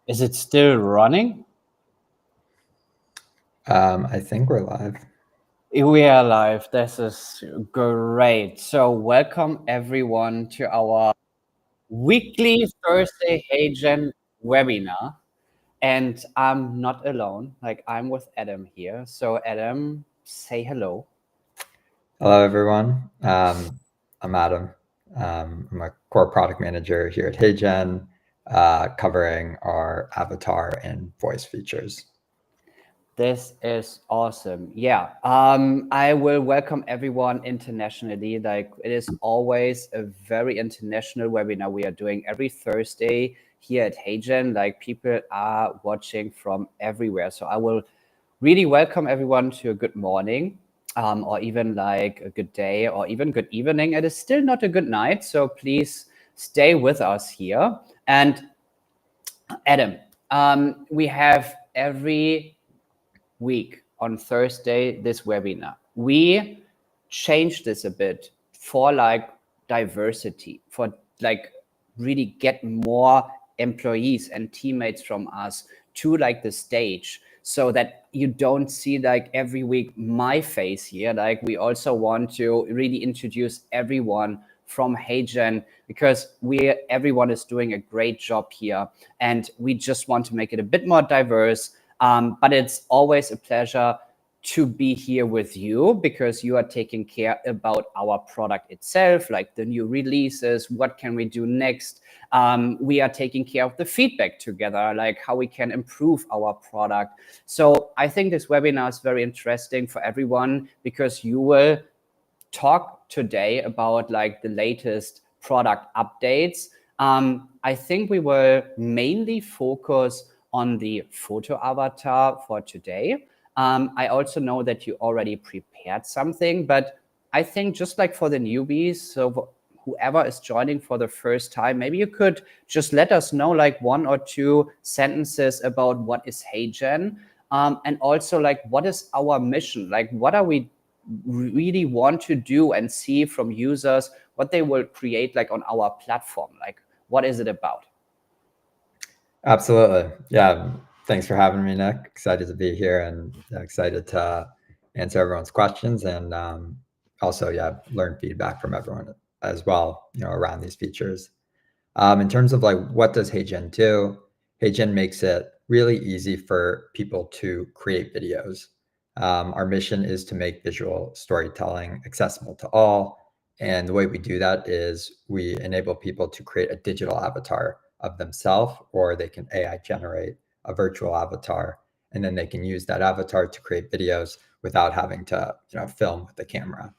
Is it still running? I think we're live. We are live. This is great. So welcome everyone to our weekly Thursday HeyGen webinar. And I'm not alone, like I'm with Adam here. So Adam, say hello. Hello, everyone. I'm Adam. I'm a core product manager here at HeyGen, covering our avatar and voice features. This is awesome. Yeah, I will welcome everyone internationally. Like it is always a very international webinar we are doing every Thursday here at HeyGen. Like people are watching from everywhere. So I will really welcome everyone to a good morning, or even like a good day, or even good evening. It is still not a good night, so please stay with us here. And Adam, we have every week on Thursday this webinar. We changed this a bit for like diversity, for like really get more employees and teammates from us to like the stage, so that you don't see like every week my face here. Like we also want to really introduce everyone from HeyGen, because everyone is doing a great job here, and we just want to make it a bit more diverse. But it's always a pleasure to be here with you, because you are taking care about our product itself, like the new releases, what can we do next. We are taking care of the feedback together, like how we can improve our product. So I think this webinar is very interesting for everyone, because you will talk today about like the latest product updates. I think we will mainly focus on the photo avatar for today. I also know that you already prepared something, but I think just like for the newbies, so whoever is joining for the first time, maybe you could just let us know like one or two sentences about what is HeyGen, and also like what is our mission, like what are we really want to do and see from users, what they will create like on our platform, like what is it about? Absolutely. Yeah. Thanks for having me, Nick. Excited to be here and excited to answer everyone's questions and also, learn feedback from everyone as well, around these features. In terms of like, what does HeyGen do? HeyGen makes it really easy for people to create videos. Our mission is to make visual storytelling accessible to all. And the way we do that is we enable people to create a digital avatar of themselves, or they can AI generate a virtual avatar, and then they can use that avatar to create videos without having to film with the camera.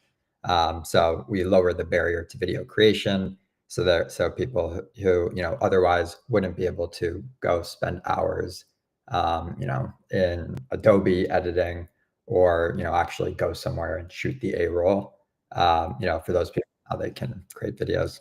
So we lower the barrier to video creation, so people who otherwise wouldn't be able to go spend hours in Adobe editing, or actually go somewhere and shoot the A-roll. For those people, how they can create videos.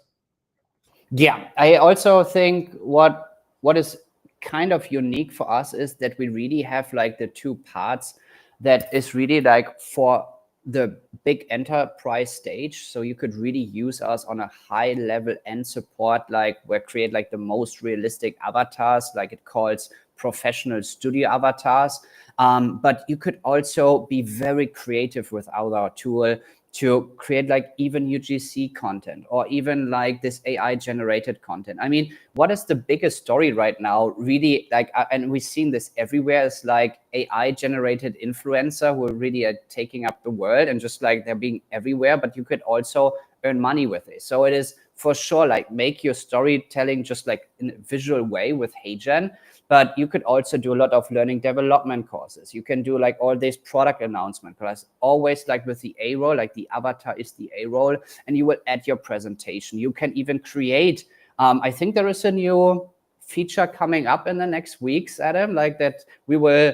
Yeah, I also think what is kind of unique for us is that we really have like the two parts that is really like for the big enterprise stage. So you could really use us on a high level and support like we create like the most realistic avatars, like it calls professional studio avatars. But you could also be very creative with our tool to create like even UGC content, or even like this AI generated content. I mean, what is the biggest story right now? Really, like, and we've seen this everywhere, is like AI generated influencer who really are taking up the world, and just like they're being everywhere, but you could also earn money with it. So it is for sure like make your storytelling just like in a visual way with HeyGen. But you could also do a lot of learning development courses. You can do like all these product announcement class, always like with the A-roll, like the avatar is the A-roll, and you will add your presentation. You can even create, I think there is a new feature coming up in the next weeks, Adam, like that we will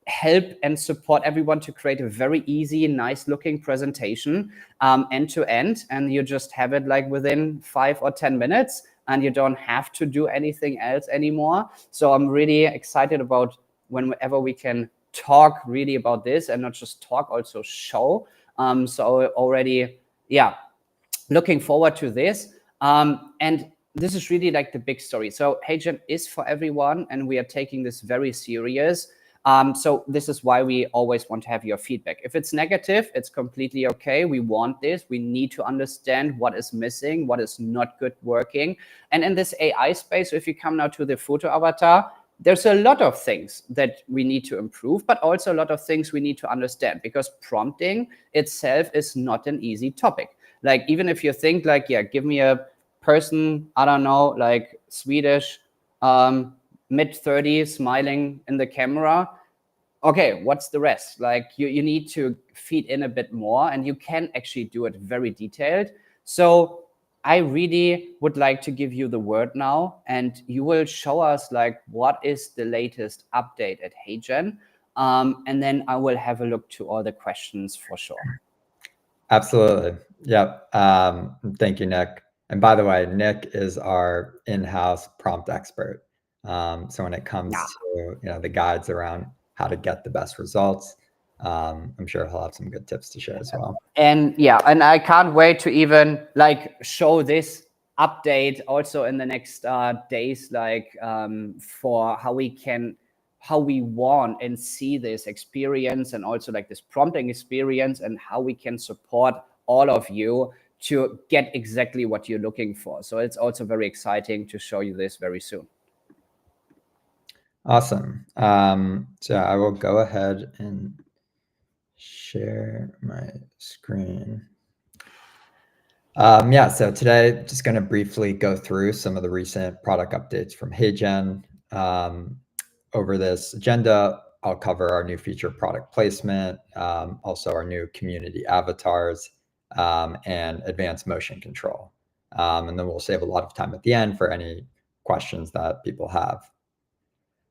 help and support everyone to create a very easy, nice looking presentation end to end. And you just have it like within 5 or 10 minutes. And you don't have to do anything else anymore. So I'm really excited about whenever we can talk really about this, and not just talk, also show. So already, yeah, looking forward to this. And this is really like the big story. So HeyGen is for everyone, and we are taking this very serious. So this is why we always want to have your feedback. If it's negative, it's completely okay. We want this. We need to understand what is missing, what is not good working. And in this AI space, if you come now to the photo avatar, there's a lot of things that we need to improve, but also a lot of things we need to understand, because prompting itself is not an easy topic. Like, even if you think like, yeah, give me a person, I don't know, like Swedish, mid-30s, smiling in the camera. Okay, what's the rest? Like, you need to feed in a bit more, and you can actually do it very detailed. So I really would like to give you the word now, and you will show us like what is the latest update at HeyGen. And then I will have a look to all the questions for sure. Absolutely. Yep. Thank you, Nick. And by the way, Nick is our in-house prompt expert. So when it comes to the guides around how to get the best results, I'm sure he'll have some good tips to share as well. And yeah, and I can't wait to even like show this update also in the next days, like for how we want and see this experience, and also like this prompting experience, and how we can support all of you to get exactly what you're looking for. So it's also very exciting to show you this very soon. Awesome. So I will go ahead and share my screen. Yeah, so today, just going to briefly go through some of the recent product updates from HeyGen. Over this agenda, I'll cover our new feature product placement, also our new community avatars, and advanced motion control. And then we'll save a lot of time at the end for any questions that people have.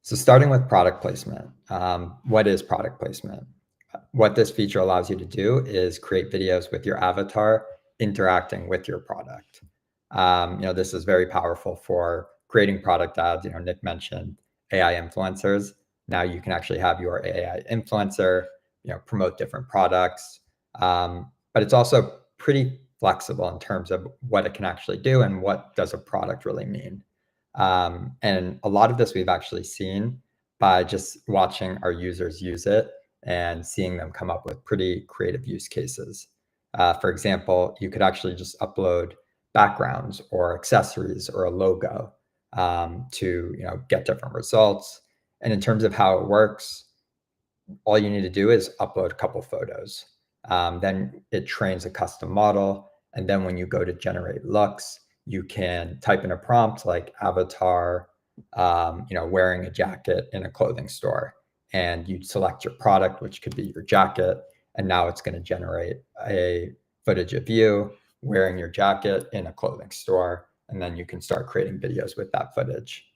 So starting with product placement, what is product placement? What this feature allows you to do is create videos with your avatar interacting with your product. This is very powerful for creating product ads. Nick mentioned AI influencers. Now you can actually have your AI influencer, promote different products. But it's also pretty flexible in terms of what it can actually do and what does a product really mean. And a lot of this we've actually seen by just watching our users use it and seeing them come up with pretty creative use cases. For example, you could actually just upload backgrounds or accessories or a logo to get different results. And in terms of how it works, all you need to do is upload a couple photos. Then it trains a custom model. And then when you go to generate looks, you can type in a prompt like avatar, wearing a jacket in a clothing store, and you select your product, which could be your jacket. And now it's going to generate a footage of you wearing your jacket in a clothing store. And then you can start creating videos with that footage.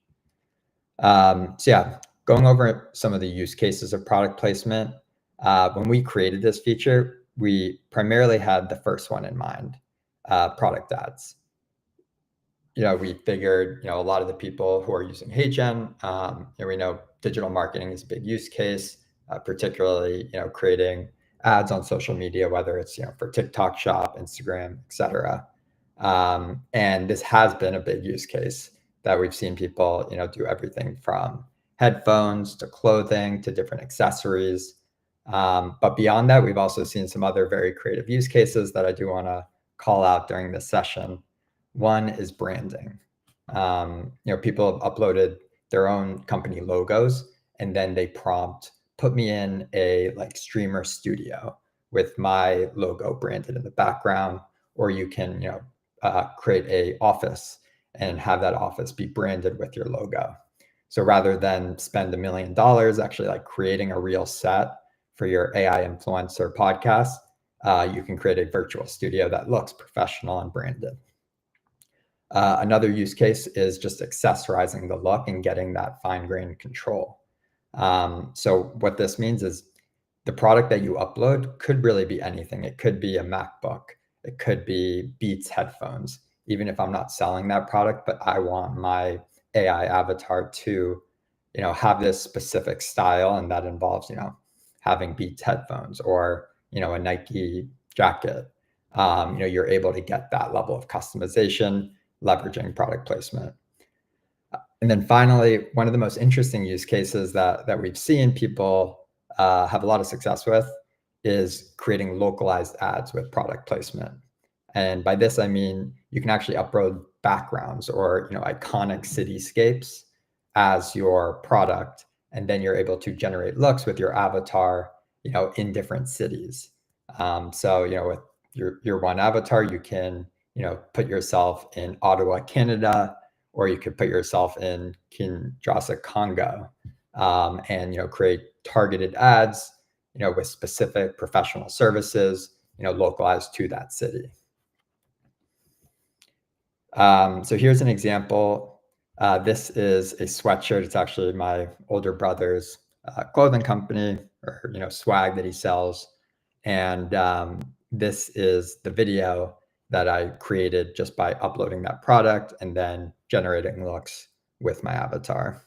So yeah, going over some of the use cases of product placement. When we created this feature, we primarily had the first one in mind, product ads. We figured, a lot of the people who are using HeyGen, we know digital marketing is a big use case, particularly, creating ads on social media, whether it's, for TikTok Shop, Instagram, etc. And this has been a big use case that we've seen people, do everything from headphones to clothing to different accessories. But beyond that, we've also seen some other very creative use cases that I do want to call out during this session. One is branding. People have uploaded their own company logos, and then they prompt, put me in a streamer studio with my logo branded in the background, or you can, create a office and have that office be branded with your logo. So rather than spend $1 million actually creating a real set for your AI influencer podcast, you can create a virtual studio that looks professional and branded. Another use case is just accessorizing the look and getting that fine-grained control. So what this means is the product that you upload could really be anything. It could be a MacBook. It could be Beats headphones, even if I'm not selling that product, but I want my AI avatar to, have this specific style, and that involves, having Beats headphones or, a Nike jacket. You're able to get that level of customization leveraging product placement. And then finally, one of the most interesting use cases that we've seen people have a lot of success with is creating localized ads with product placement. And by this, I mean, you can actually upload backgrounds or iconic cityscapes as your product, and then you're able to generate looks with your avatar, in different cities. So, with your one avatar, you can, put yourself in Ottawa, Canada, or you could put yourself in Kinshasa, Congo, and create targeted ads, with specific professional services, localized to that city. So here's an example. This is a sweatshirt. It's actually my older brother's clothing company, or swag that he sells. And this is the video that I created just by uploading that product and then generating looks with my avatar.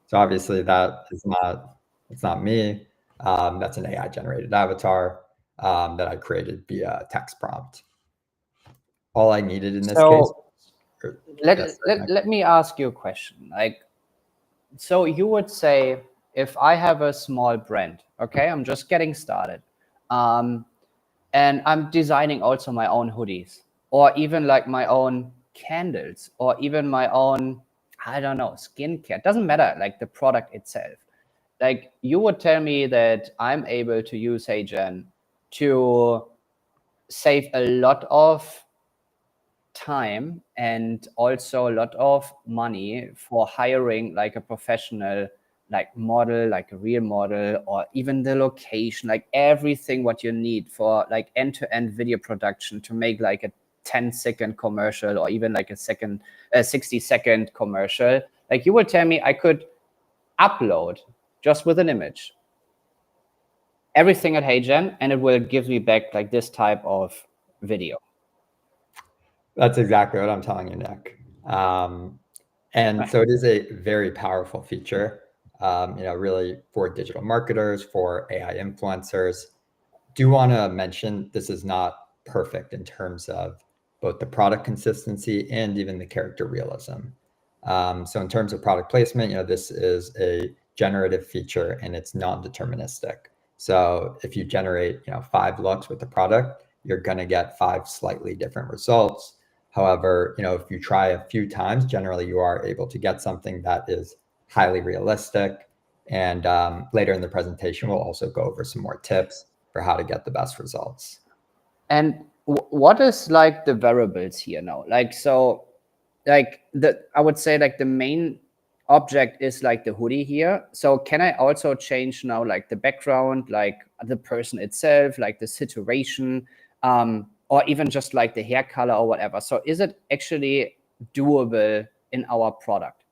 So obviously it's not me. That's an AI generated avatar that I created via text prompt. All I needed in this case. Let me ask you a question. So you would say, if I have a small brand, okay, I'm just getting started, and I'm designing also my own hoodies, or even like my own candles, or even my own, I don't know, skincare. Doesn't matter, like the product itself. Like, you would tell me that I'm able to use HeyGen to save a lot of time and also a lot of money for hiring like a professional model, like a real model, or even the location, like everything what you need for like end-to-end video production to make like a 10-second commercial, or even like a 60-second commercial. Like, you would tell me I could upload just with an image everything at HeyGen, and it will give me back like this type of video. That's exactly what I'm telling you, Nick. And so it is a very powerful feature, really for digital marketers, for AI influencers. Do want to mention this is not perfect in terms of both the product consistency and even the character realism. So in terms of product placement, this is a generative feature and it's non-deterministic. So if you generate, 5 looks with the product, you're going to get 5 slightly different results. However, if you try a few times, generally you are able to get something that is highly realistic. And later in the presentation, we'll also go over some more tips for how to get the best results. And what is like the variables here now? I would say like the main object is like the hoodie here. So can I also change now like the background, like the person itself, like the situation, or even just like the hair color or whatever? So is it actually doable in our product?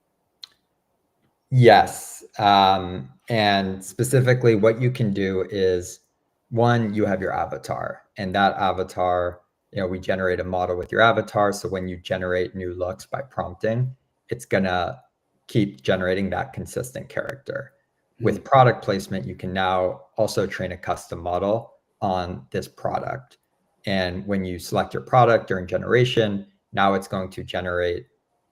Yes. And specifically what you can do is, one, you have your avatar, and that avatar, we generate a model with your avatar. So when you generate new looks by prompting, it's gonna keep generating that consistent character. With product placement, you can now also train a custom model on this product. And when you select your product during generation, now it's going to generate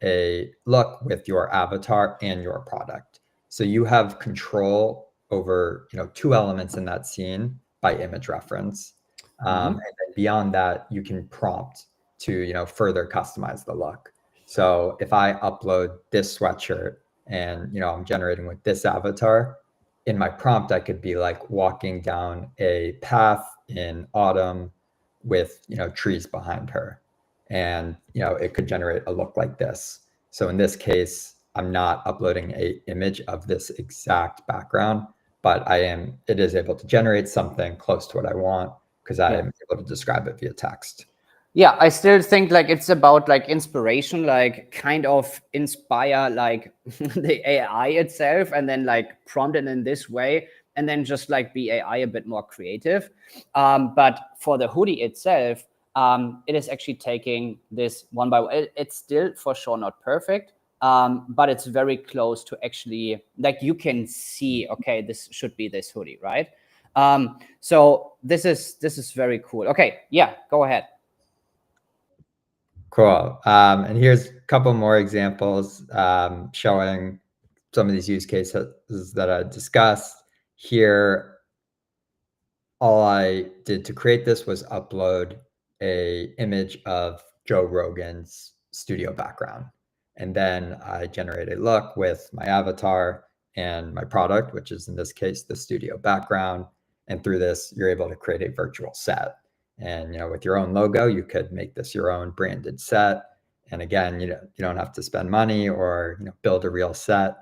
a look with your avatar and your product. So you have control over, 2 elements in that scene by image reference. And then beyond that, you can prompt to, further customize the look. So if I upload this sweatshirt and, I'm generating with this avatar, in my prompt, I could be like walking down a path in autumn with, trees behind her. And, it could generate a look like this. So in this case, I'm not uploading an image of this exact background, but it is able to generate something close to what I want, because I am able to describe it via text. Yeah, I still think like it's about like inspiration, like kind of inspire like the AI itself, and then like prompt it in this way, and then just like be AI a bit more creative. But for the hoodie itself, it is actually taking this one by one. It's still for sure not perfect, but it's very close to actually, like, you can see, okay, this should be this hoodie, right? So this is very cool. Okay, yeah, go ahead. Cool. And here's a couple more examples showing some of these use cases that I discussed here. All I did to create this was upload a image of Joe Rogan's studio background. And then I generate a look with my avatar and my product, which is in this case, the studio background. And through this, you're able to create a virtual set. And with your own logo, you could make this your own branded set. And again, you don't have to spend money or build a real set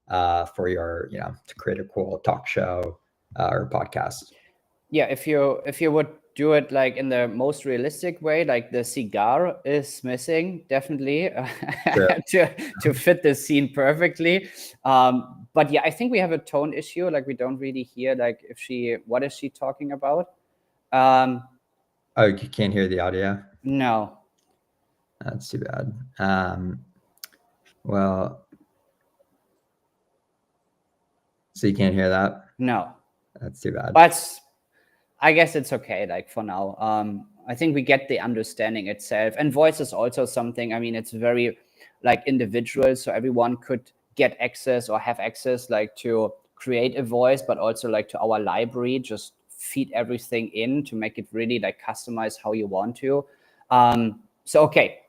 for your to create a cool talk show or podcast. Yeah, if you would do it like in the most realistic way, like the cigar is missing definitely to fit the scene perfectly. But yeah, I think we have a tone issue. Like we don't really hear like what is she talking about? Oh, you can't hear the audio? No. That's too bad. Well, so you can't hear that? No. That's too bad. But I guess it's okay, like for now. I think we get the understanding itself. And voice is also something, I mean, it's very like individual. So everyone could get access or have access like to create a voice, but also like to our library, just feed everything in to make it really like customize how you want to. So, okay.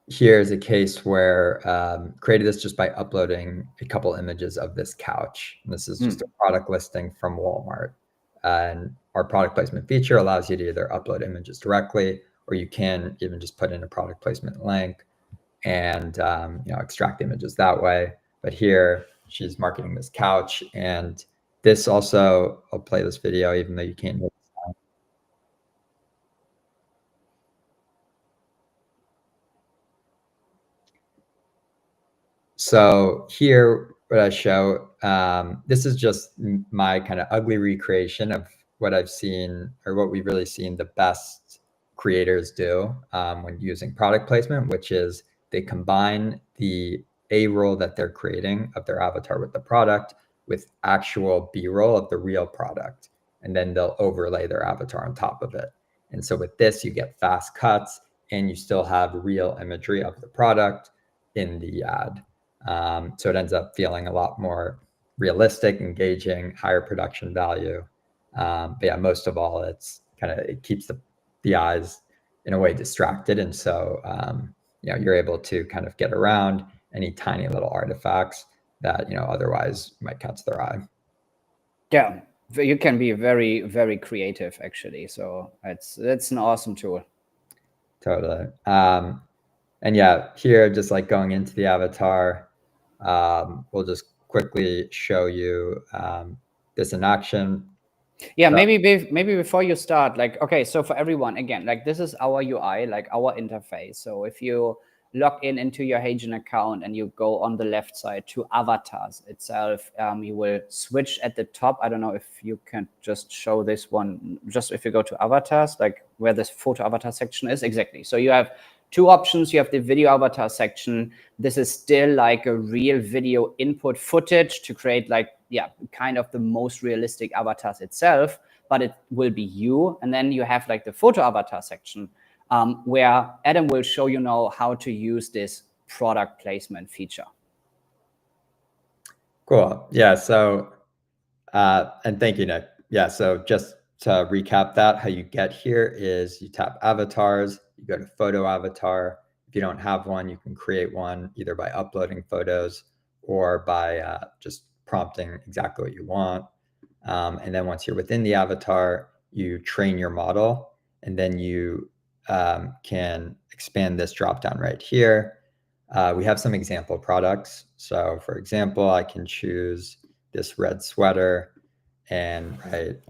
Here's a case where created this just by uploading a couple images of this couch. And this is just a product listing from Walmart. And our product placement feature allows you to either upload images directly, or you can even just put in a product placement link and extract images that way. But here she's marketing this couch, and this also, I'll play this video even though you can't hear the sound. So here, what I show, this is just my kind of ugly recreation of what I've seen, or what we've really seen the best creators do when using product placement, which is they combine the A-roll that they're creating of their avatar with the product with actual B-roll of the real product. And then they'll overlay their avatar on top of it. And so with this, you get fast cuts and you still have real imagery of the product in the ad. So it ends up feeling a lot more realistic, engaging, higher production value. But yeah, most of all, it keeps the eyes in a way distracted. And so, you're able to kind of get around any tiny little artifacts that, otherwise might catch their eye. Yeah, you can be very, very creative actually. So that's an awesome tool. Totally. And yeah, here, just like going into the avatar, we'll just quickly show you this in action. Yeah, maybe before you start, like, okay, so for everyone, again, like this is our UI, like our interface. So if you log into your HeyGen account and you go on the left side to avatars itself, you will switch at the top. I don't know if you can just show this one, just if you go to avatars, like where this photo avatar section is, exactly. So you have two options. You have the video avatar section. This is still like a real video input footage to create like, yeah, kind of the most realistic avatars itself, but it will be you. And then you have like the photo avatar section where Adam will show you now how to use this product placement feature. Cool. Yeah. So, and thank you, Nick. Yeah. So just to recap that, how you get here is you tap avatars, you go to photo avatar. If you don't have one, you can create one either by uploading photos or by just prompting exactly what you want. And then once you're within the avatar, you train your model, and then you can expand this dropdown right here. We have some example products. So for example, I can choose this red sweater and write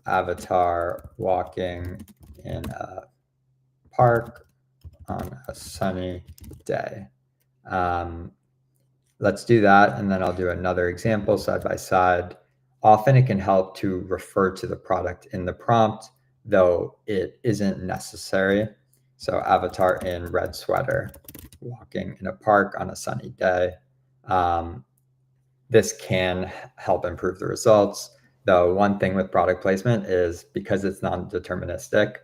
avatar walking in a park on a sunny day. Let's do that, and then I'll do another example side by side. Often it can help to refer to the product in the prompt, though it isn't necessary. So avatar in red sweater, walking in a park on a sunny day. this can help improve the results. Though one thing with product placement is because it's non-deterministic,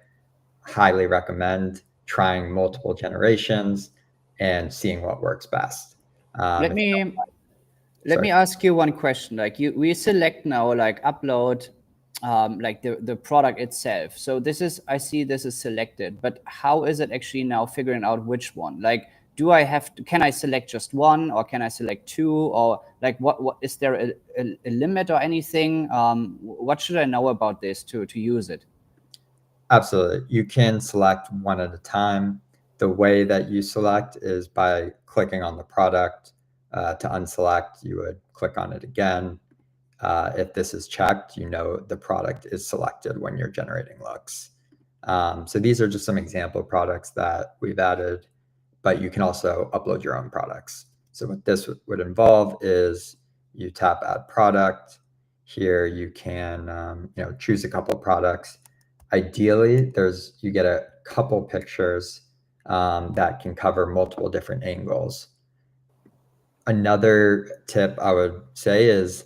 highly recommend trying multiple generations and seeing what works best. Let me ask you one question. Like we select now, like upload, like the product itself. So I see this is selected, but how is it actually now figuring out which one? Like, can I select just one, or can I select two, or like what is there a limit or anything? What should I know about this to use it? Absolutely. You can select one at a time. The way that you select is by clicking on the product. To unselect, you would click on it again. If this is checked, you know the product is selected when you're generating looks. So these are just some example products that we've added, but you can also upload your own products. So what this would involve is you tap Add Product. Here you can choose a couple products. Ideally, you get a couple pictures that can cover multiple different angles. Another tip I would say is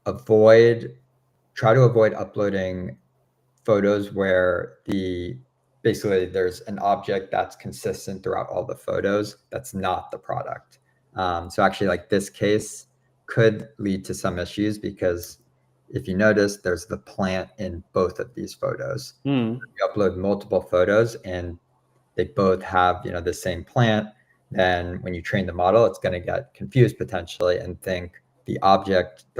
try to avoid uploading photos where basically there's an object that's consistent throughout all the photos that's not the product. So actually, like this case could lead to some issues because if you notice, there's the plant in both of these photos. Hmm. If you upload multiple photos and they both have the same plant, then when you train the model, it's going to get confused potentially and think the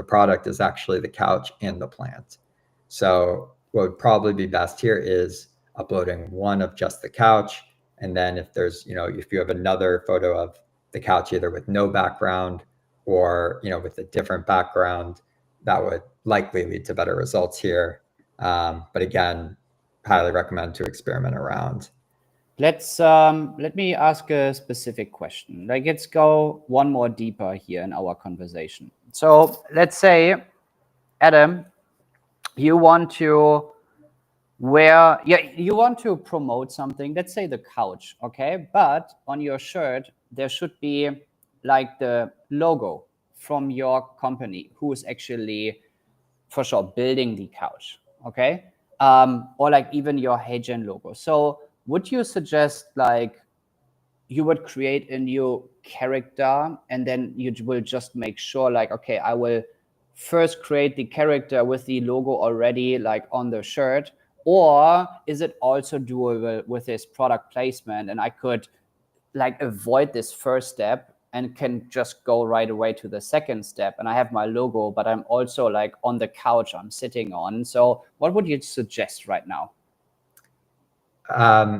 product is actually the couch and the plant. So what would probably be best here is uploading one of just the couch. And then if you have another photo of the couch, either with no background or, with a different background, that would likely lead to better results here. But again, highly recommend to experiment around. Let me ask a specific question. Like, let's go one more deeper here in our conversation. So let's say, Adam, you want to you want to promote something, let's say the couch, okay? But on your shirt, there should be like the logo from your company, who is actually for sure building the couch, okay? Or like even your HeyGen logo. So would you suggest like you would create a new character and then you will just make sure like, okay, I will first create the character with the logo already like on the shirt? Or is it also doable with this product placement and I could like avoid this first step and can just go right away to the second step and I have my logo, but I'm also like on the couch I'm sitting on? So what would you suggest right now?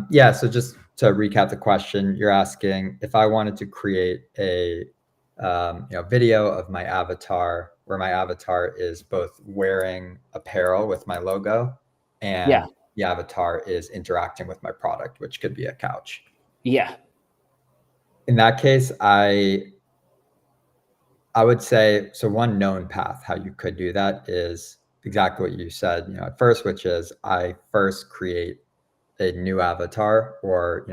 Yeah, so just to recap the question, you're asking if I wanted to create a video of my avatar where my avatar is both wearing apparel with my logo and the avatar is interacting with my product, which could be a couch. Yeah. In that case, I would say, so one known path how you could do that is exactly what you said, at first, which is I first create a new avatar, or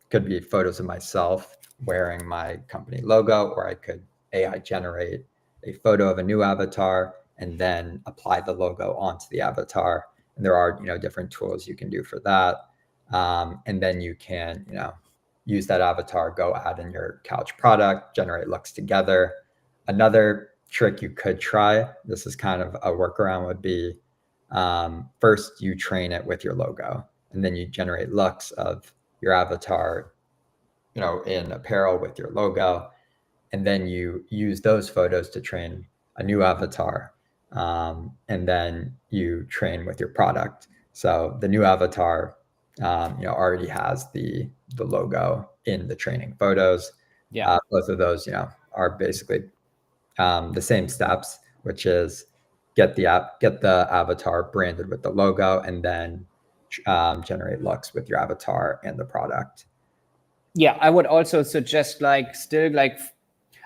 could be photos of myself wearing my company logo, or I could AI generate a photo of a new avatar and then apply the logo onto the avatar. And there are different tools you can do for that. And then you can use that avatar, go add in your couch product, generate looks together. Another trick you could try, this is kind of a workaround, would be first you train it with your logo, and then you generate looks of your avatar, in apparel with your logo. And then you use those photos to train a new avatar. And then you train with your product. So the new avatar, already has the logo in the training photos. Yeah. Both of those, are basically the same steps, which is get the avatar branded with the logo, and then generate looks with your avatar and the product. Yeah, I would also suggest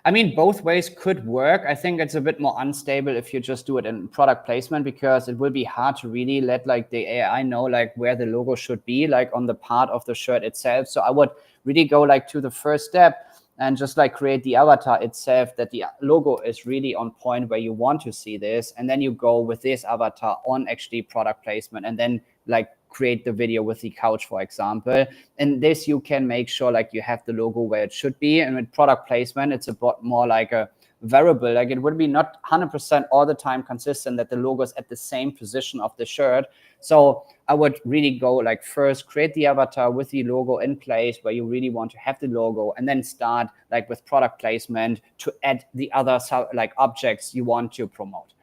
I mean, both ways could work. I think it's a bit more unstable if you just do it in product placement, because it will be hard to really let like the AI know like where the logo should be like on the part of the shirt itself. So I would really go like to the first step. and just like create the avatar itself that the logo is really on point where you want to see this. And then you go with this avatar on actually product placement, and then like create the video with the couch, for example. And this you can make sure like you have the logo where it should be. And with product placement, it's a bit more like a variable. Like it would be not 100% all the time consistent that the logo is at the same position of the shirt. So I would really go like first create the avatar with the logo in place where you really want to have the logo, and then start like with product placement to add the other like objects you want to promote.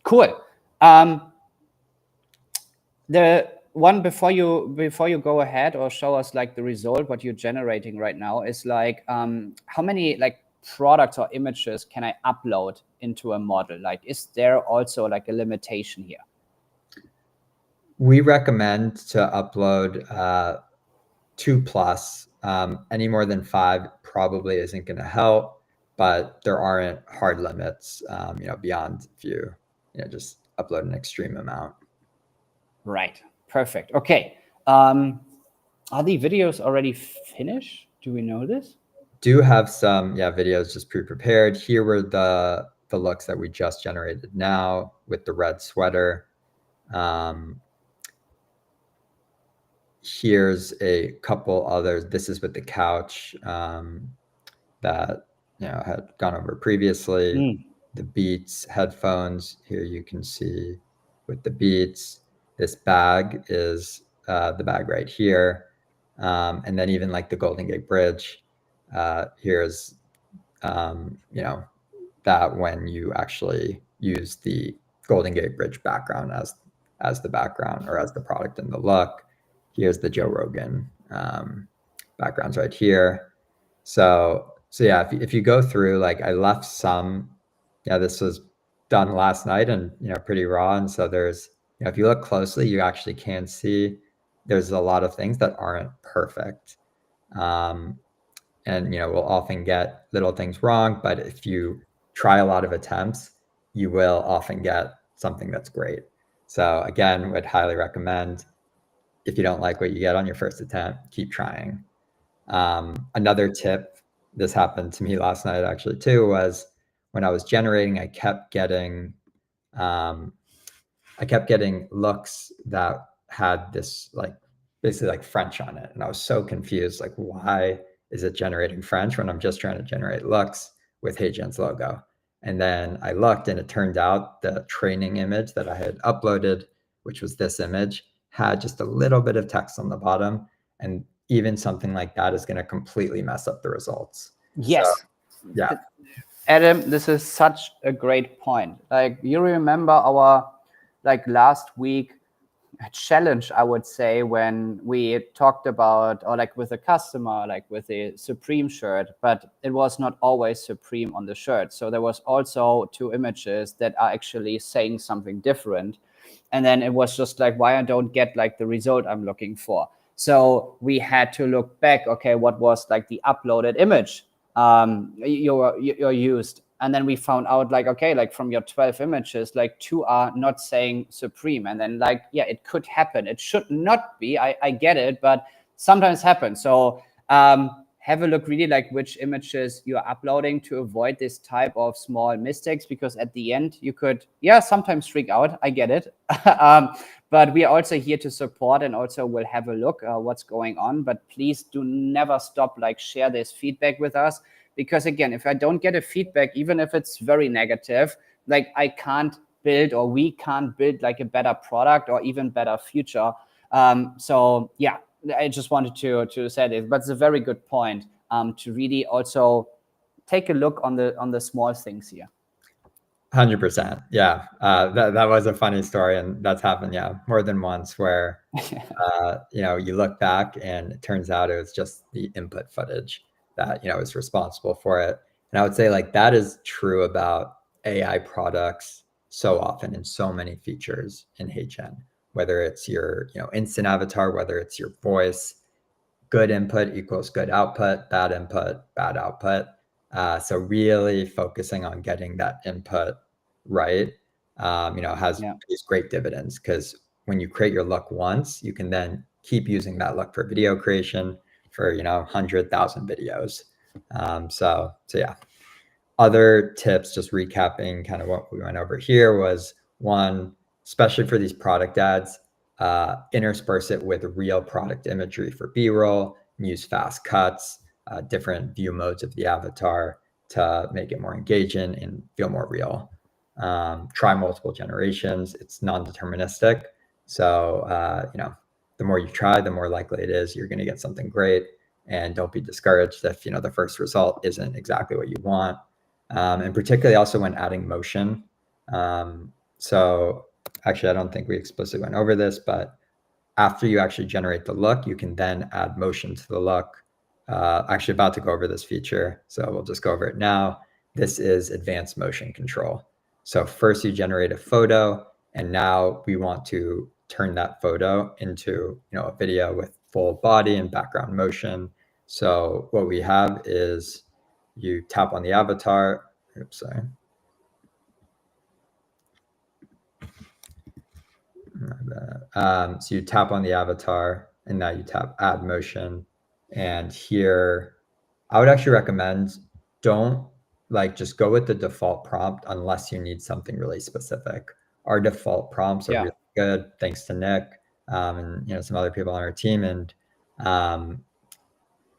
Cool. The one before you go ahead or show us like the result, what you're generating right now is like how many like products or images can I upload into a model? Like, is there also like a limitation here? We recommend to upload 2+. Any more than 5 probably isn't going to help, but there aren't hard limits, beyond if you just upload an extreme amount. Right. Perfect. Okay. Are the videos already finished? Do we know this? Do have some videos just pre-prepared. Here were the looks that we just generated now with the red sweater. Here's a couple others. This is with the couch that had gone over previously. The Beats headphones, here you can see with the Beats. This bag is the bag right here. And then even like the Golden Gate Bridge, here's that when you actually use the Golden Gate Bridge background as the background or as the product in the look. Here's the Joe Rogan backgrounds right here. So yeah, if you go through, like I left some, this was done last night and pretty raw, and so there's if you look closely, you actually can see there's a lot of things that aren't perfect, and we'll often get little things wrong, but if you try a lot of attempts, you will often get something that's great. So again, would highly recommend, if you don't like what you get on your first attempt, keep trying. Another tip, this happened to me last night actually too, was when I was generating, I kept getting looks that had this like basically like French on it, and I was so confused, like why is it generating French when I'm just trying to generate looks with HeyGen's logo? And then I looked, and it turned out the training image that I had uploaded, which was this image, had just a little bit of text on the bottom, and even something like that is going to completely mess up the results. Yes. So, yeah. Adam, this is such a great point. Like, you remember our like last week challenge, I would say, when we talked about, or like with a customer, like with a Supreme shirt, but it was not always Supreme on the shirt. So there was also 2 images that are actually saying something different. And then it was just like, why I don't get like the result I'm looking for. So we had to look back, okay, what was like the uploaded image you used? And then we found out like, okay, like from your 12 images, like 2 are not saying Supreme. And then like, yeah, it could happen. It should not be, I get it, but sometimes happens. So have a look really like which images you're uploading to avoid this type of small mistakes, because at the end you could, sometimes freak out. I get it. But we are also here to support, and also we'll have a look what's going on. But please do never stop, like share this feedback with us. Because again, if I don't get a feedback, even if it's very negative, like I can't build, or we can't build like a better product or even better future. So yeah, I just wanted to say this, but it's a very good point to really also take a look on the small things here. 100%. Yeah. That was a funny story, and that's happened, more than once, where, you look back and it turns out it was just the input footage that, is responsible for it. And I would say like that is true about AI products so often, in so many features in HeyGen, whether it's your, instant avatar, whether it's your voice, good input equals good output, bad input, bad output. So really focusing on getting that input right, pays great dividends, because when you create your look once, you can then keep using that look for video creation for, 100,000 videos. So yeah. Other tips, just recapping kind of what we went over here, was one, especially for these product ads, intersperse it with real product imagery for B-roll, use fast cuts, different view modes of the avatar to make it more engaging and feel more real. Try multiple generations. It's non-deterministic. So, the more you try, the more likely it is you're going to get something great. And don't be discouraged if, the first result isn't exactly what you want. And particularly also when adding motion. So actually, I don't think we explicitly went over this, but after you actually generate the look, you can then add motion to the look. Actually about to go over this feature, so we'll just go over it now. This is advanced motion control. So first you generate a photo, and now we want to turn that photo into a video with full body and background motion. So what we have is you tap on the avatar. Oops, sorry. So you tap on the avatar, and now you tap add motion. And here, I would actually recommend don't just go with the default prompt unless you need something really specific. Our default prompts are really good, thanks to Nick and some other people on our team. And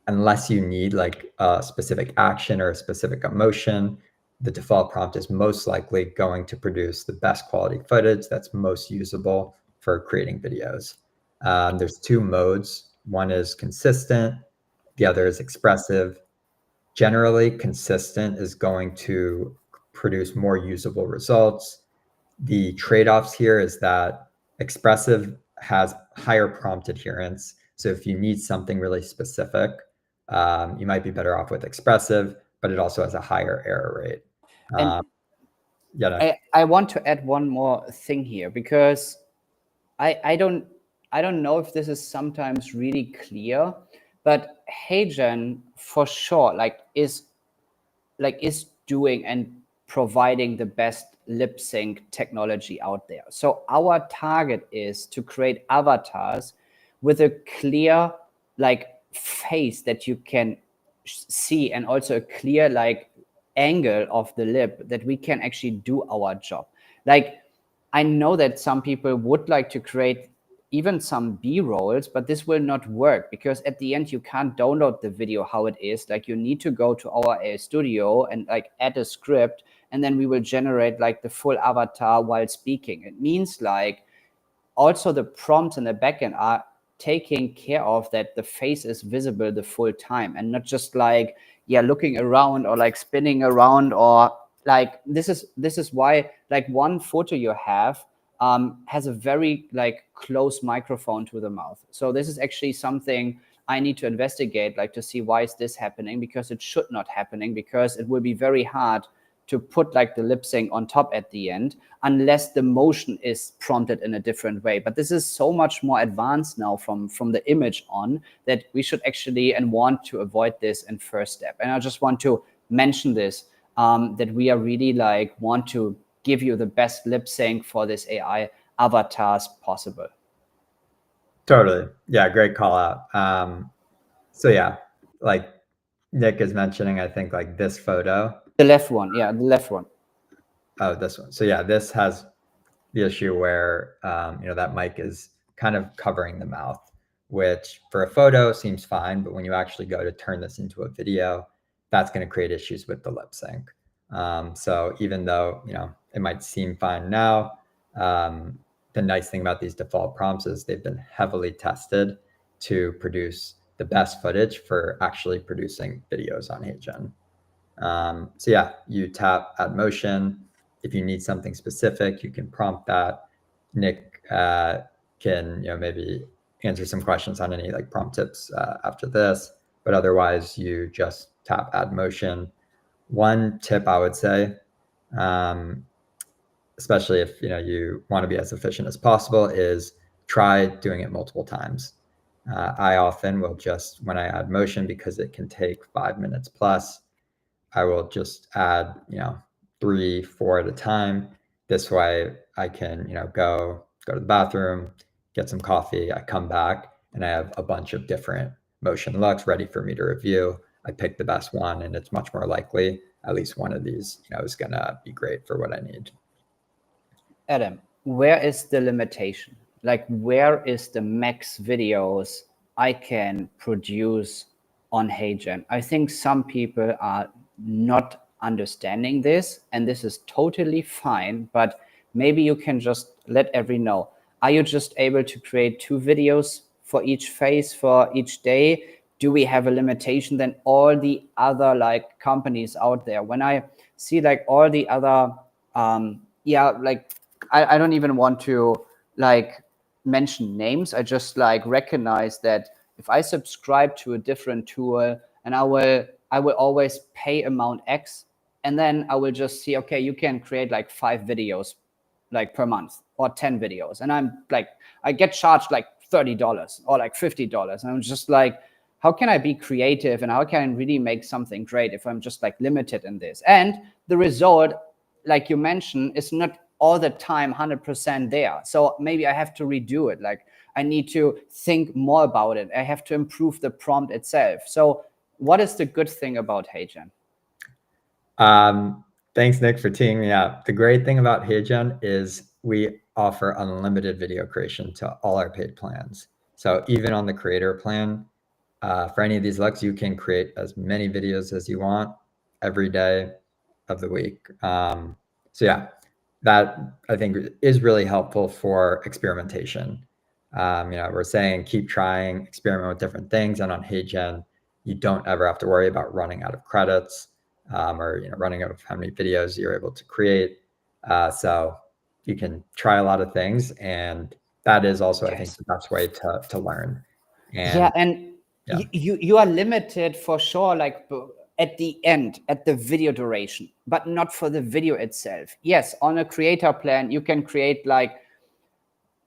unless you need a specific action or a specific emotion, the default prompt is most likely going to produce the best quality footage that's most usable for creating videos. There's two modes. One is consistent, the other is expressive. Generally, consistent is going to produce more usable results. The trade-offs here is that expressive has higher prompt adherence. So if you need something really specific, you might be better off with expressive, but it also has a higher error rate. I want to add one more thing here, because I don't know if this is sometimes really clear, but HeyGen for sure is doing and providing the best lip sync technology out there. So our target is to create avatars with a clear face that you can see, and also a clear angle of the lip that we can actually do our job. I know that some people would like to create even some B-rolls, but this will not work, because at the end you can't download the video how it is. You need to go to our AI studio and add a script, and then we will generate the full avatar while speaking. It means also the prompts in the backend are taking care of that the face is visible the full time, and not just looking around or spinning around, or this is why one photo you have has a very close microphone to the mouth. So this is actually something I need to investigate, to see why is this happening, because it should not happening, because it will be very hard to put the lip sync on top at the end unless the motion is prompted in a different way. But this is so much more advanced now from the image on, that we should actually and want to avoid this in first step. And I just want to mention this, that we are really want to give you the best lip sync for this AI avatars possible. Totally. Yeah, great call out. So yeah, Nick is mentioning, I think this photo. The left one, yeah, the left one. Oh, this one. So yeah, this has the issue where that mic is kind of covering the mouth, which for a photo seems fine, but when you actually go to turn this into a video, that's going to create issues with the lip sync. So even though it might seem fine now, the nice thing about these default prompts is they've been heavily tested to produce the best footage for actually producing videos on HeyGen. So yeah, you tap add motion. If you need something specific, you can prompt that. Nick can maybe answer some questions on any prompt tips after this, but otherwise you just tap add motion. One tip I would say, especially if you want to be as efficient as possible, is try doing it multiple times. I often will just, when I add motion, because it can take 5 minutes plus, I will just add 3, 4 at a time. This way I can go to the bathroom, get some coffee, I come back, and I have a bunch of different motion looks ready for me to review. I pick the best one, and it's much more likely at least one of these, is going to be great for what I need. Adam, where is the limitation? Like, where is the max videos I can produce on HeyGen? I think some people are not understanding this, and this is totally fine, but maybe you can just let everyone know. Are you just able to create 2 videos for each phase for each day? Do we have a limitation than all the other like companies out there? When I see like all the other, like I don't even want to like mention names. I just like recognize that if I subscribe to a different tool, and I will always pay amount X, and then I will just see, okay, you can create like 5 videos like per month or 10 videos. And I'm like, I get charged like $30 or like $50. And I'm just like, how can I be creative and how can I really make something great if I'm just like limited in this? And the result, like you mentioned, is not all the time 100% there. So maybe I have to redo it. Like I need to think more about it. I have to improve the prompt itself. So what is the good thing about HeyGen? Thanks, Nick, for teeing me up. The great thing about HeyGen is we offer unlimited video creation to all our paid plans. So even on the creator plan, for any of these looks, you can create as many videos as you want every day of the week. So yeah, that I think is really helpful for experimentation. We're saying keep trying, experiment with different things, and on HeyGen, you don't ever have to worry about running out of credits or running out of how many videos you're able to create. So you can try a lot of things, and that is also, I think, the best way to learn. And you are limited for sure, like at the end, at the video duration, but not for the video itself. Yes, on a creator plan, you can create like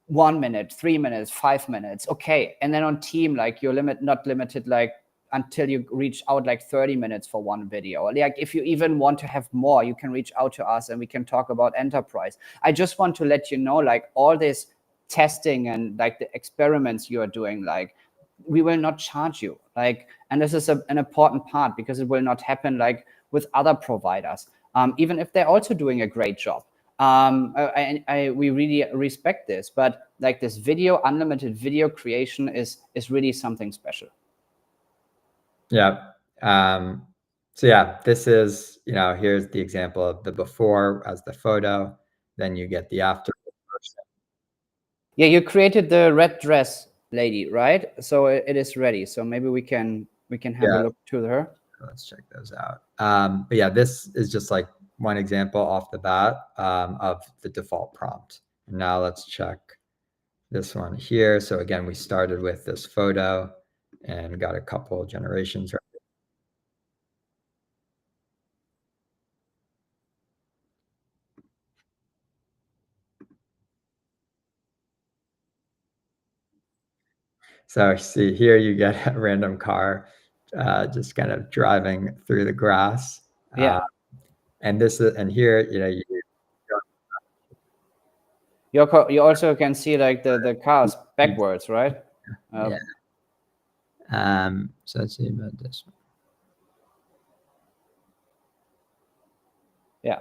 1 minute, 3 minutes, 5 minutes. Okay. And then on team, like you're not limited, like until you reach out like 30 minutes for one video. Like if you even want to have more, you can reach out to us and we can talk about enterprise. I just want to let you know, like all this testing and like the experiments you are doing, like we will not charge you. Like, and this is an important part because it will not happen like with other providers, even if they're also doing a great job. We really respect this, but like this unlimited video creation is really something special. Yeah. So yeah, this is, here's the example of the before as the photo, then you get the after. Yeah, you created the red dress lady, right? So it is ready. So maybe we can have a look to her. Let's check those out. But yeah, this is just like one example off the bat of the default prompt. And now let's check this one here. So again, we started with this photo and got a couple generations right. So see here, you get a random car just kind of driving through the grass. Yeah. And here, you also can see like the cars backwards, right? Yeah. So let's see about this one. Yeah.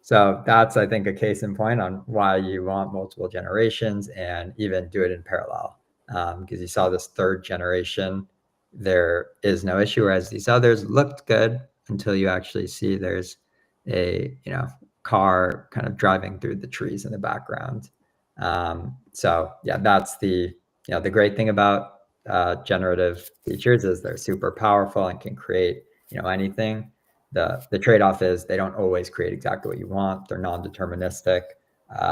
So that's, I think, a case in point on why you want multiple generations and even do it in parallel. Because you saw this third generation, there is no issue, whereas these others looked good until you actually see there's a car kind of driving through the trees in the background. So yeah, that's the great thing about generative features is they're super powerful and can create anything. The trade-off is they don't always create exactly what you want. They're non-deterministic.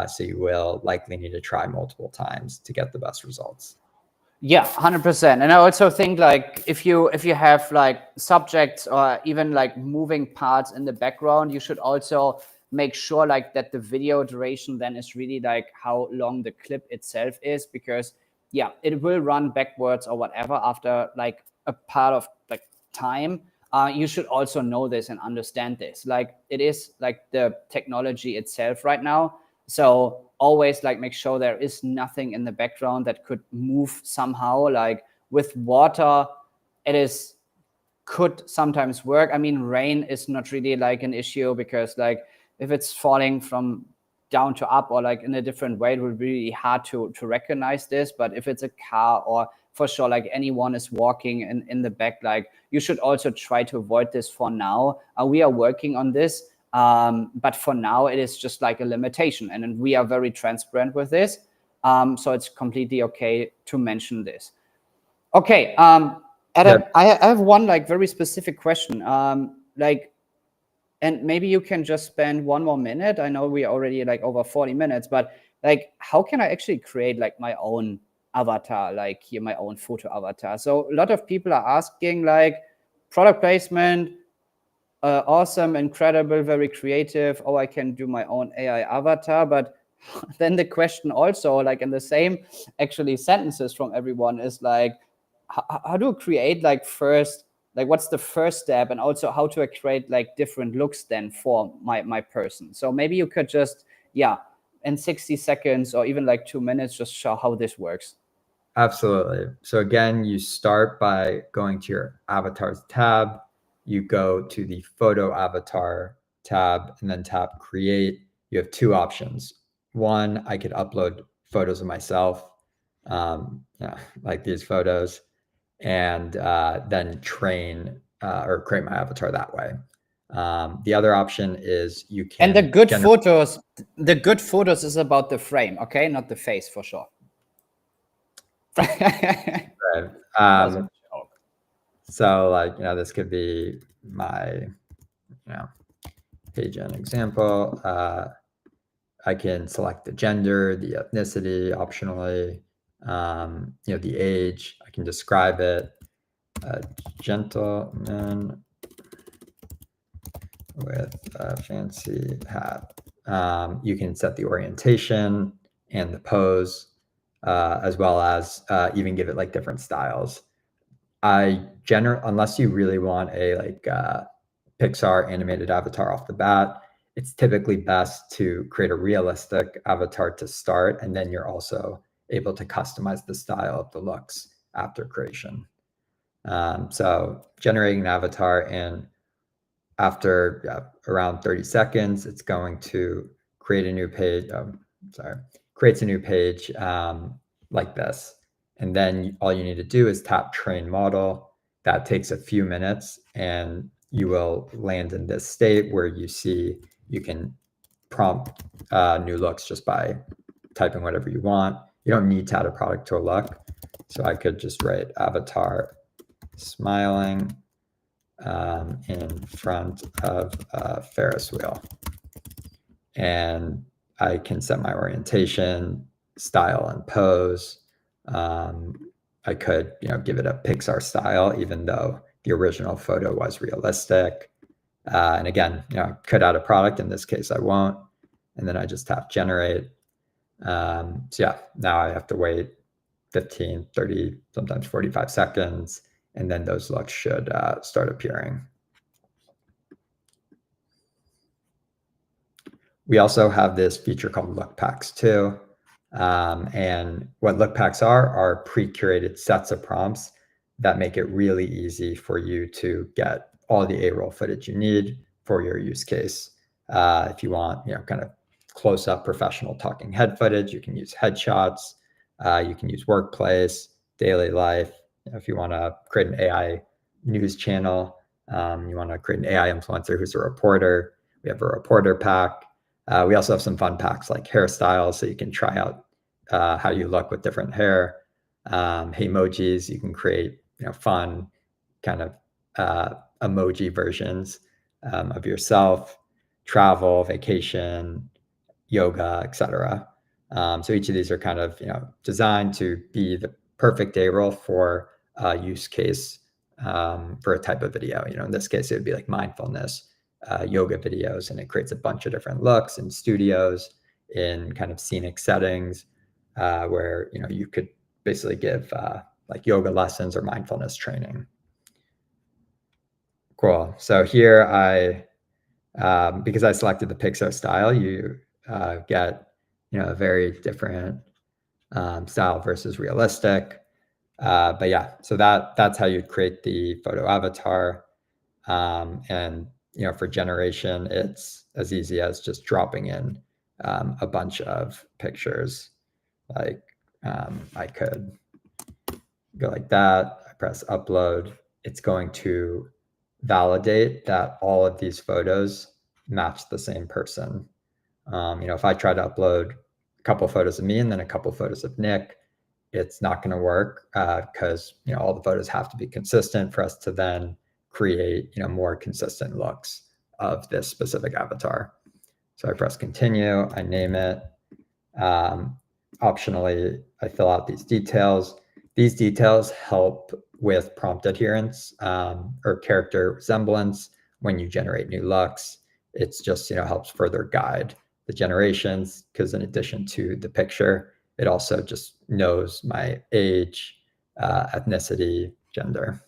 So you will likely need to try multiple times to get the best results. Yeah, 100%. And I also think like if you have like subjects or even like moving parts in the background, you should also make sure like that the video duration then is really like how long the clip itself is, because yeah, it will run backwards or whatever after like a part of like time. You should also know this and understand this. Like it is like the technology itself right now. So always like make sure there is nothing in the background that could move somehow. Like with water, it is could sometimes work. I mean, rain is not really like an issue, because like if it's falling from down to up or like in a different way, it would be really hard to recognize this. But if it's a car, or for sure like anyone is walking in the back, like you should also try to avoid this for now. We are working on this, but for now it is just like a limitation, and we are very transparent with this. So it's completely okay to mention this. Okay, Adam, Yeah. I have one like very specific question. Like, and maybe you can just spend 1 more minute. I know we already like over 40 minutes, but like, how can I actually create like my own avatar, like here, my own photo avatar? So a lot of people are asking like product placement, awesome, incredible, very creative. Oh, I can do my own AI avatar. But then the question also, like in the same actually sentences from everyone, is like, how do you create like first, like what's the first step, and also how to create like different looks then for my person? So maybe you could just, yeah, in 60 seconds or even like 2 minutes, just show how this works. Absolutely. So again, you start by going to your avatars tab, you go to the photo avatar tab, and then tap create. You have two options. One, I could upload photos of myself, like these photos, and then train or create my avatar that way. The other option is you can— And the good photos is about the frame, okay? Not the face, for sure. Right. So like, this could be my, HeyGen example. I can select the gender, the ethnicity, optionally, the age. I can describe it. A gentleman with a fancy hat. You can set the orientation and the pose, as well as even give it like different styles. Unless you really want a Pixar animated avatar off the bat, it's typically best to create a realistic avatar to start, and then you're also able to customize the style of the looks after creation. So generating an avatar, and after around 30 seconds, it's going to create a new page. Creates a new page like this. And then all you need to do is tap train model. That takes a few minutes, and you will land in this state where you can prompt new looks just by typing whatever you want. You don't need to add a product to a look. So I could just write avatar smiling in front of a Ferris wheel. And I can set my orientation, style, and pose. I could, give it a Pixar style, even though the original photo was realistic. And again, could add a product. In this case, I won't. And then I just tap generate. So yeah, now I have to wait 15, 30, sometimes 45 seconds. And then those looks should start appearing. We also have this feature called look packs too. And what look packs are pre-curated sets of prompts that make it really easy for you to get all the A-roll footage you need for your use case. If you want, kind of close-up professional talking head footage, you can use headshots. You can use workplace, daily life. If you want to create an AI news channel, you want to create an AI influencer who's a reporter, we have a reporter pack. We also have some fun packs like hairstyles, so you can try out how you look with different hair. Emojis, you can create fun kind of emoji versions of yourself, travel, vacation, yoga, etc. So each of these are kind of designed to be the perfect A-roll for a use case for a type of video. In this case, it would be like mindfulness yoga videos, and it creates a bunch of different looks in studios, in kind of scenic settings, where you could basically give like yoga lessons or mindfulness training. Cool. So here because I selected the Pixar style, you get a very different style versus realistic. But yeah, so that's how you'd create the photo avatar. And for generation, it's as easy as just dropping in a bunch of pictures. Like I could go like that. I press upload. It's going to validate that all of these photos match the same person. If I try to upload a couple photos of me and then a couple photos of Nick, it's not going to work because all the photos have to be consistent for us to then create more consistent looks of this specific avatar. So I press continue, I name it. Optionally, I fill out these details. These details help with prompt adherence or character resemblance when you generate new looks. It's just helps further guide the generations, because in addition to the picture, it also just knows my age, ethnicity, gender.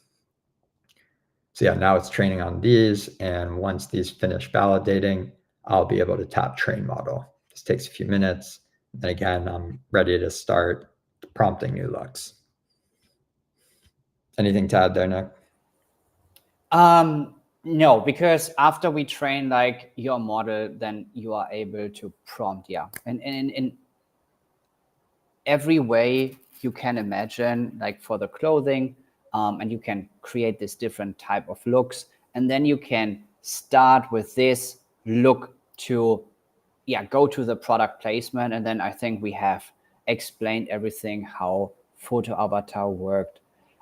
So yeah, now it's training on these, and once these finish validating, I'll be able to tap train model. This takes a few minutes, and again, I'm ready to start prompting new looks. Anything to add there, Nick? No, because after we train like your model, then you are able to prompt, and in every way you can imagine, like for the clothing, and you can create this different type of looks, and then you can start with this look to go to the product placement. And then I think we have explained everything how photo avatar worked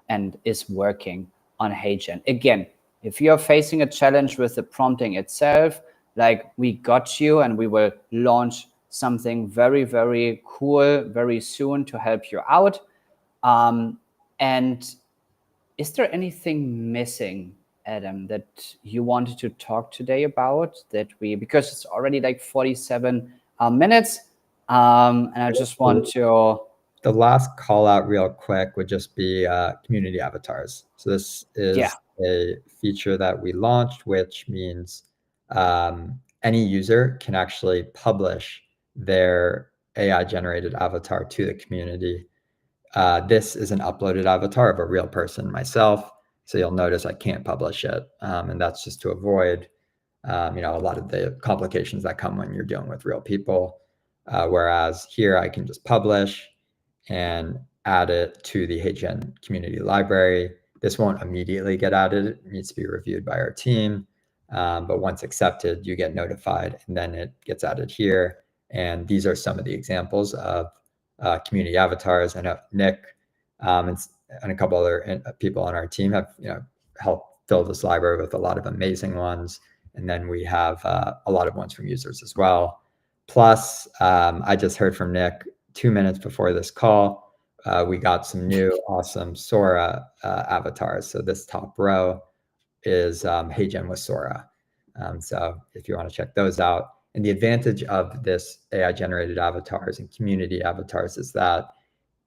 and is working on HeyGen. Again, if you're facing a challenge with the prompting itself, like we got you, and we will launch something very, very cool very soon to help you out. And is there anything missing, Adam, that you wanted to talk today about because it's already like 47 minutes. And I just want to... The last call out real quick would just be community avatars. So this is a feature that we launched, which means any user can actually publish their AI generated avatar to the community. This is an uploaded avatar of a real person, myself. So you'll notice I can't publish it. And that's just to avoid a lot of the complications that come when you're dealing with real people. Whereas here I can just publish and add it to the HeyGen community library. This won't immediately get added. It needs to be reviewed by our team. But once accepted, you get notified, and then it gets added here. And these are some of the examples of community avatars. I know Nick and a couple other people on our team have helped fill this library with a lot of amazing ones. And then we have a lot of ones from users as well. Plus, I just heard from Nick 2 minutes before this call, we got some new awesome Sora avatars. So this top row is HeyGen with Sora. So if you want to check those out. And the advantage of this AI generated avatars and community avatars is that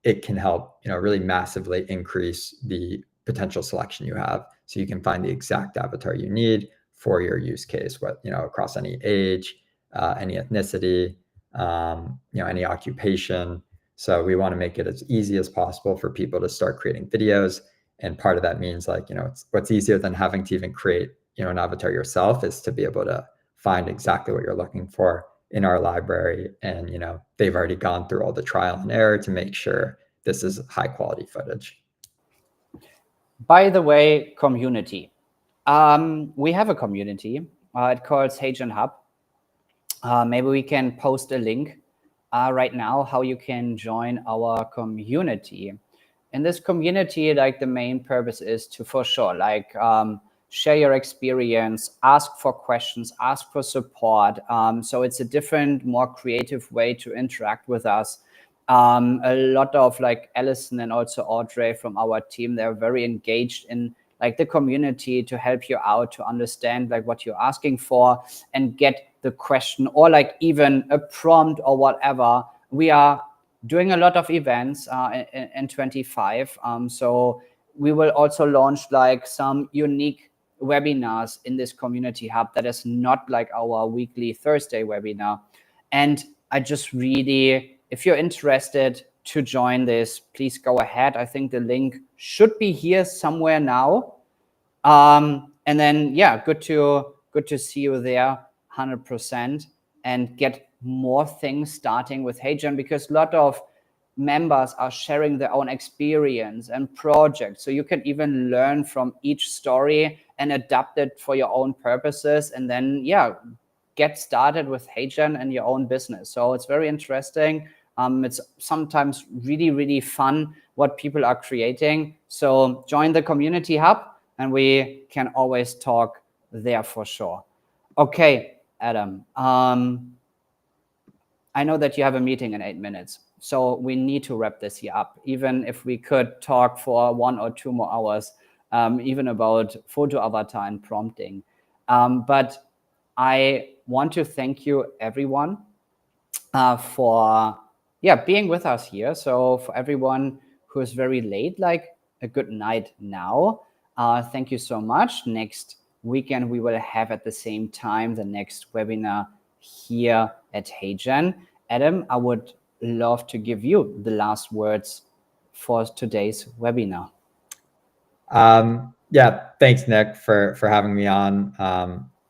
it can help really massively increase the potential selection you have. So you can find the exact avatar you need for your use case, across any age, any ethnicity, any occupation. So we want to make it as easy as possible for people to start creating videos. And part of that means what's easier than having to even create, an avatar yourself is to be able to find exactly what you're looking for in our library. And, they've already gone through all the trial and error to make sure this is high quality footage. By the way, community. We have a community. It calls HeyGen Hub. Maybe we can post a link right now how you can join our community. In this community, like the main purpose is to, for sure, share your experience, ask for questions, ask for support. So it's a different, more creative way to interact with us. A lot of Alison and also Audrey from our team, they're very engaged in the community to help you out, to understand what you're asking for and get the question, or even a prompt or whatever. We are doing a lot of events in 25. So we will also launch some unique webinars in this community hub that is not our weekly Thursday webinar. And I just really, if you're interested to join this, please go ahead. I think the link should be here somewhere now. And then, yeah, good to see you there 100% and get more things starting with HeyGen, because a lot of members are sharing their own experience and projects. So you can even learn from each story and adapt it for your own purposes. And then, yeah, get started with HeyGen and your own business. So it's very interesting. It's sometimes really, really fun what people are creating. So join the community hub and we can always talk there for sure. Okay, Adam. I know that you have a meeting in 8 minutes, so we need to wrap this here up. Even if we could talk for 1 or 2 more hours, even about photo avatar and prompting. But I want to thank you, everyone, for being with us here. So for everyone who is very late, like a good night now. Thank you so much. Next weekend, we will have at the same time the next webinar here at HeyGen. Adam, I would love to give you the last words for today's webinar. Yeah, thanks, Nick, for having me on.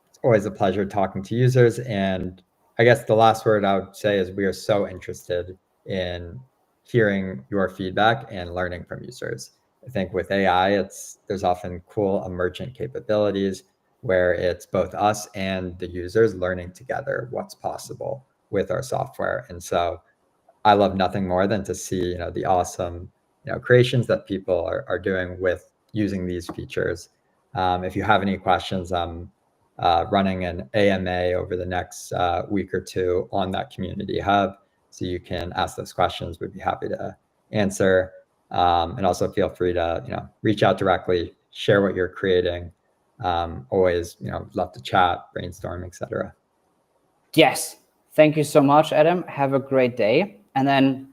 It's always a pleasure talking to users. And I guess the last word I would say is we are so interested in hearing your feedback and learning from users. I think with AI, there's often cool emergent capabilities where it's both us and the users learning together what's possible with our software. And so I love nothing more than to see, the awesome, creations that people are doing with using these features. If you have any questions, I'm running an AMA over the next week or 2 on that community hub. So you can ask those questions. We'd be happy to answer. And also feel free to, reach out directly, share what you're creating. Always, love to chat, brainstorm, etc. Yes. Thank you so much, Adam. Have a great day. And then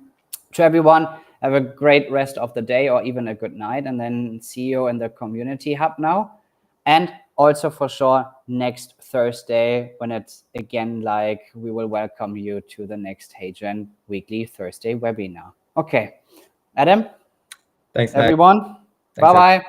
to everyone, have a great rest of the day or even a good night. And then see you in the community hub now. And also for sure, next Thursday, when it's again like, we will welcome you to the next HeyGen weekly Thursday webinar. Okay. Adam. Thanks, everyone. Thanks, bye-bye.